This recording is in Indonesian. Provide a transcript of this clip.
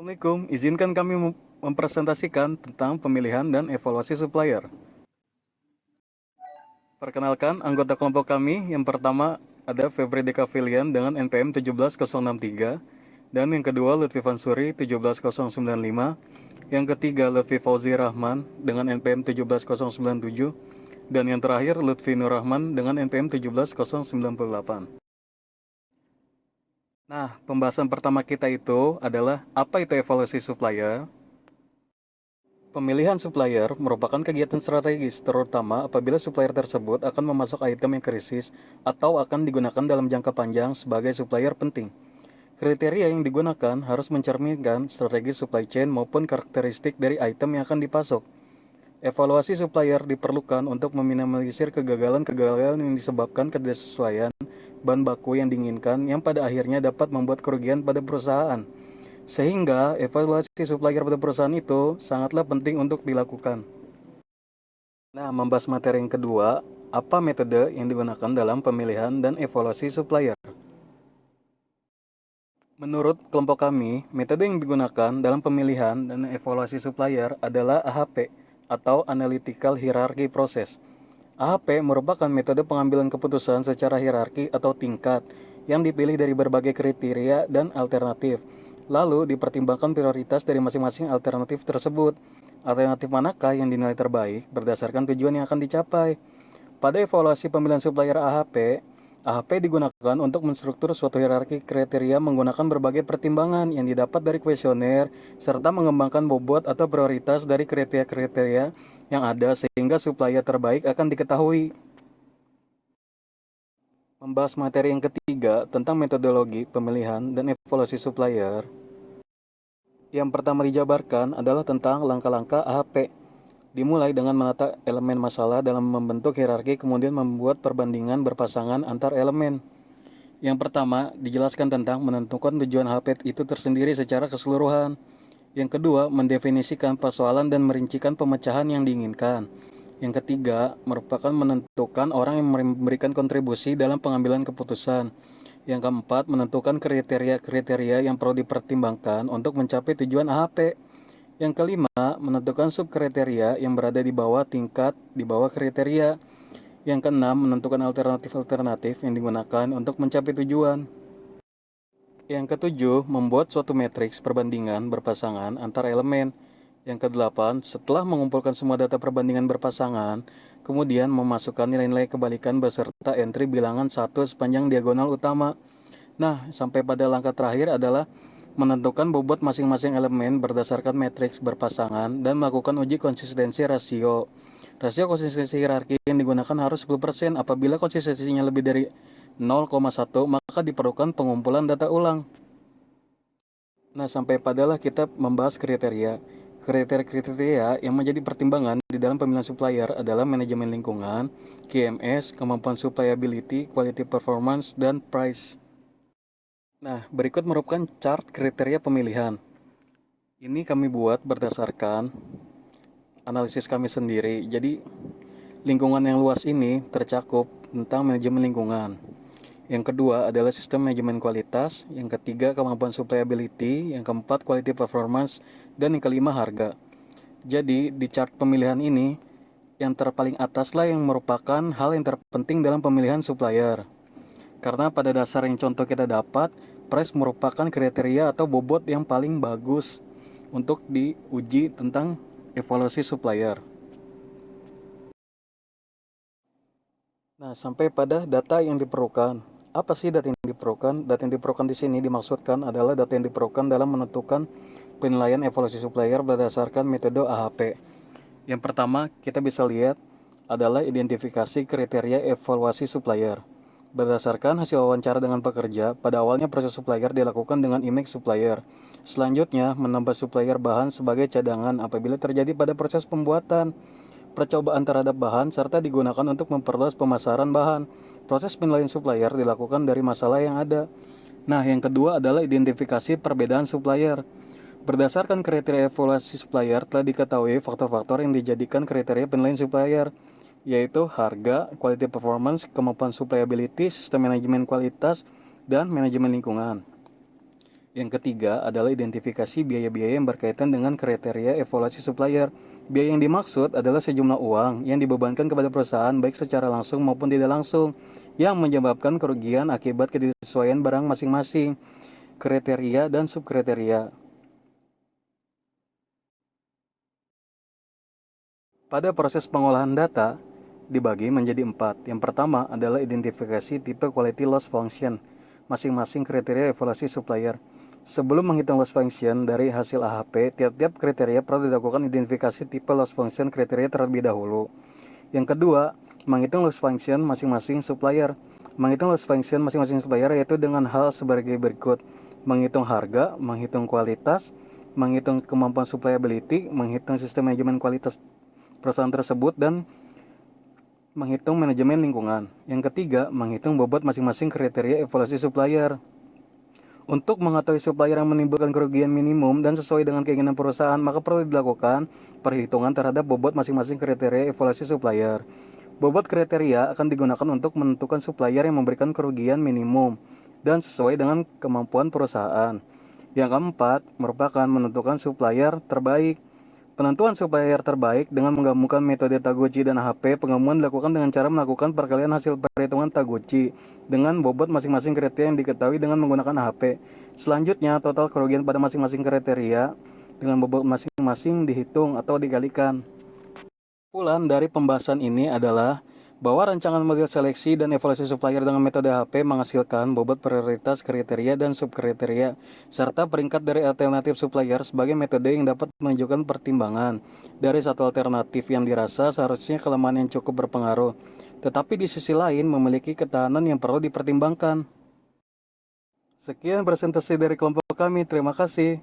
Assalamualaikum, izinkan kami mempresentasikan tentang pemilihan dan evaluasi supplier. Perkenalkan anggota kelompok kami, yang pertama ada Febri Dekavilian dengan NPM 17063, dan yang kedua Lutfi Fansuri 17095, yang ketiga Lutfi Fauzi Rahman dengan NPM 17097, dan yang terakhir Lutfi Nur Rahman dengan NPM 17098. Nah, pembahasan pertama kita itu adalah apa itu evaluasi supplier. Pemilihan supplier merupakan kegiatan strategis, terutama apabila supplier tersebut akan memasok item yang krisis atau akan digunakan dalam jangka panjang sebagai supplier penting. Kriteria yang digunakan harus mencerminkan strategi supply chain maupun karakteristik dari item yang akan dipasok. Evaluasi supplier diperlukan untuk meminimalisir kegagalan-kegagalan yang disebabkan ketidaksesuaian bahan baku yang diinginkan yang pada akhirnya dapat membuat kerugian pada perusahaan. Sehingga evaluasi supplier pada perusahaan itu sangatlah penting untuk dilakukan. Nah, membahas materi yang kedua, apa metode yang digunakan dalam pemilihan dan evaluasi supplier? Menurut kelompok kami, metode yang digunakan dalam pemilihan dan evaluasi supplier adalah AHP atau Analytical Hierarchy Process. AHP merupakan metode pengambilan keputusan secara hierarki atau tingkat yang dipilih dari berbagai kriteria dan alternatif. Lalu dipertimbangkan prioritas dari masing-masing alternatif tersebut. Alternatif manakah yang dinilai terbaik berdasarkan tujuan yang akan dicapai. Pada evaluasi pemilihan supplier AHP, AHP digunakan untuk menstruktur suatu hierarki kriteria menggunakan berbagai pertimbangan yang didapat dari kuesioner, serta mengembangkan bobot atau prioritas dari kriteria-kriteria yang ada sehingga supplier terbaik akan diketahui. Membahas materi yang ketiga tentang metodologi pemilihan dan evaluasi supplier. Yang pertama dijabarkan adalah tentang langkah-langkah AHP. Dimulai dengan menata elemen masalah dalam membentuk hierarki, kemudian membuat perbandingan berpasangan antar elemen. Yang pertama, dijelaskan tentang menentukan tujuan HP itu tersendiri secara keseluruhan. Yang kedua, mendefinisikan persoalan dan merincikan pemecahan yang diinginkan. Yang ketiga, merupakan menentukan orang yang memberikan kontribusi dalam pengambilan keputusan. Yang keempat, menentukan kriteria-kriteria yang perlu dipertimbangkan untuk mencapai tujuan AHP. Yang kelima, menentukan subkriteria yang berada di bawah tingkat di bawah kriteria. Yang keenam, menentukan alternatif-alternatif yang digunakan untuk mencapai tujuan. Yang ketujuh, membuat suatu matriks perbandingan berpasangan antar elemen. Yang kedelapan, setelah mengumpulkan semua data perbandingan berpasangan, kemudian memasukkan nilai-nilai kebalikan beserta entry bilangan 1 sepanjang diagonal utama. Nah, sampai pada langkah terakhir adalah menentukan bobot masing-masing elemen berdasarkan matriks berpasangan dan melakukan uji konsistensi rasio. Rasio konsistensi hierarki yang digunakan harus 10%. Apabila konsistensinya lebih dari 0,1, maka diperlukan pengumpulan data ulang. Nah, sampai padalah kita membahas kriteria. Kriteria-kriteria yang menjadi pertimbangan di dalam pemilihan supplier adalah manajemen lingkungan, QMS, kemampuan supplyability, quality performance, dan price. Nah, berikut merupakan chart kriteria pemilihan. Ini kami buat berdasarkan analisis kami sendiri. Jadi, lingkungan yang luas ini tercakup tentang manajemen lingkungan. Yang kedua adalah sistem manajemen kualitas. Yang ketiga, kemampuan supplyability. Yang keempat, quality performance. Dan yang kelima, harga. Jadi, di chart pemilihan ini, yang terpaling ataslah yang merupakan hal yang terpenting dalam pemilihan supplier. Karena pada dasar yang contoh kita dapat, price merupakan kriteria atau bobot yang paling bagus untuk diuji tentang evaluasi supplier. Nah, sampai pada data yang diperlukan. Apa sih data yang diperlukan? Data yang diperlukan di sini dimaksudkan adalah data yang diperlukan dalam menentukan penilaian evaluasi supplier berdasarkan metode AHP. Yang pertama, kita bisa lihat adalah identifikasi kriteria evaluasi supplier. Berdasarkan hasil wawancara dengan pekerja, pada awalnya proses supplier dilakukan dengan image supplier. Selanjutnya, menambah supplier bahan sebagai cadangan apabila terjadi pada proses pembuatan. Percobaan terhadap bahan serta digunakan untuk memperluas pemasaran bahan. Proses penilaian supplier dilakukan dari masalah yang ada. Nah, yang kedua adalah identifikasi perbedaan supplier. Berdasarkan kriteria evaluasi supplier, telah diketahui faktor-faktor yang dijadikan kriteria penilaian supplier, yaitu harga, quality performance, kemampuan supplyability, sistem manajemen kualitas, dan manajemen lingkungan. Yang ketiga adalah identifikasi biaya-biaya yang berkaitan dengan kriteria evaluasi supplier. Biaya yang dimaksud adalah sejumlah uang yang dibebankan kepada perusahaan baik secara langsung maupun tidak langsung yang menyebabkan kerugian akibat ketidaksesuaian barang masing-masing, kriteria dan subkriteria. Pada proses pengolahan data, dibagi menjadi 4. Yang pertama adalah identifikasi tipe quality loss function, masing-masing kriteria evaluasi supplier. Sebelum menghitung loss function dari hasil AHP, tiap-tiap kriteria perlu dilakukan identifikasi tipe loss function kriteria terlebih dahulu. Yang kedua, menghitung loss function masing-masing supplier. Menghitung loss function masing-masing supplier yaitu dengan hal sebagai berikut: menghitung harga, menghitung kualitas, menghitung kemampuan supplyability, menghitung sistem manajemen kualitas perusahaan tersebut, dan menghitung manajemen lingkungan. Yang ketiga, menghitung bobot masing-masing kriteria evaluasi supplier. Untuk mengetahui supplier yang menimbulkan kerugian minimum dan sesuai dengan keinginan perusahaan, maka perlu dilakukan perhitungan terhadap bobot masing-masing kriteria evaluasi supplier. Bobot kriteria akan digunakan untuk menentukan supplier yang memberikan kerugian minimum dan sesuai dengan kemampuan perusahaan. Yang keempat, merupakan menentukan supplier terbaik. Penentuan supplier terbaik dengan menggabungkan metode Taguchi dan AHP. Penggabungan dilakukan dengan cara melakukan perkalian hasil perhitungan Taguchi dengan bobot masing-masing kriteria yang diketahui dengan menggunakan AHP. Selanjutnya, total kerugian pada masing-masing kriteria dengan bobot masing-masing dihitung atau dikalikan. Kesimpulan dari pembahasan ini adalah bahwa rancangan model seleksi dan evaluasi supplier dengan metode HP menghasilkan bobot prioritas kriteria dan subkriteria, serta peringkat dari alternatif supplier sebagai metode yang dapat menunjukkan pertimbangan dari satu alternatif yang dirasa seharusnya kelemahan yang cukup berpengaruh, tetapi di sisi lain memiliki ketahanan yang perlu dipertimbangkan. Sekian presentasi dari kelompok kami, terima kasih.